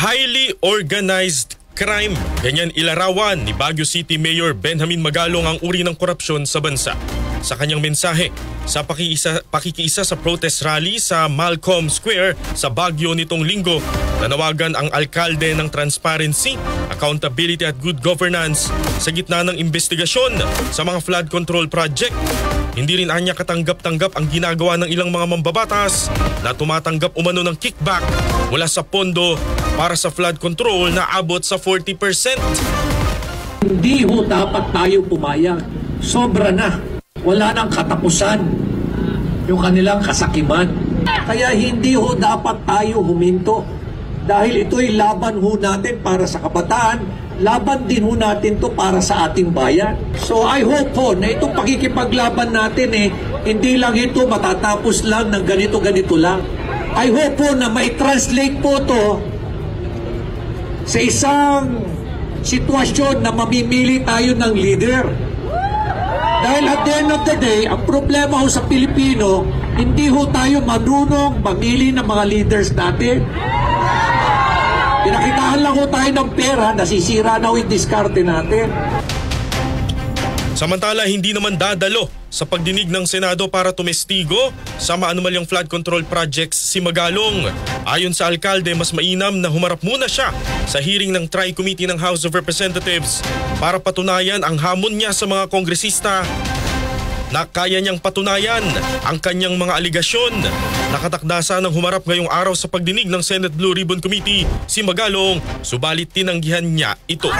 Highly organized crime. Ganyan ilarawan ni Baguio City Mayor Benjamin Magalong ang uri ng korupsyon sa bansa. Sa kanyang mensahe sa pakikiisa sa protest rally sa Malcolm Square sa Baguio nitong linggo, nanawagan ang alkalde ng transparency, accountability at good governance sa gitna ng investigasyon sa mga flood control project. Hindi rin anya katanggap-tanggap ang ginagawa ng ilang mga mambabatas na tumatanggap umano ng kickback mula sa pondo para sa flood control na abot sa 40%. Hindi ho dapat tayo pumayag. Sobra na. Wala nang katapusan yung kanilang kasakiman. Kaya hindi ho dapat tayo huminto. Dahil ito'y laban ho natin para sa kabataan, laban din ho natin to para sa ating bayan. So I hope po na itong pakikipaglaban natin hindi lang ito matatapos lang ng ganito-ganito lang. I hope po na mai-translate po to sa isang sitwasyon na mamimili tayo ng leader. Dahil at the end of the day, ang problema ho sa Pilipino, hindi ho tayo marunong mamili ng mga leaders natin. Pinakitaan lang ho tayo ng pera, nasisira na ho yung diskarte natin. Samantala, hindi naman dadalo sa pagdinig ng Senado para tumestigo sa maanumalyang flood control projects si Magalong. Ayon sa alkalde, mas mainam na humarap muna siya sa hearing ng Tri-Committee ng House of Representatives para patunayan ang hamon niya sa mga kongresista na kaya niyang patunayan ang kanyang mga aligasyon. Nakatakdasa ng humarap ngayong araw sa pagdinig ng Senate Blue Ribbon Committee si Magalong, subalit tinanggihan niya ito.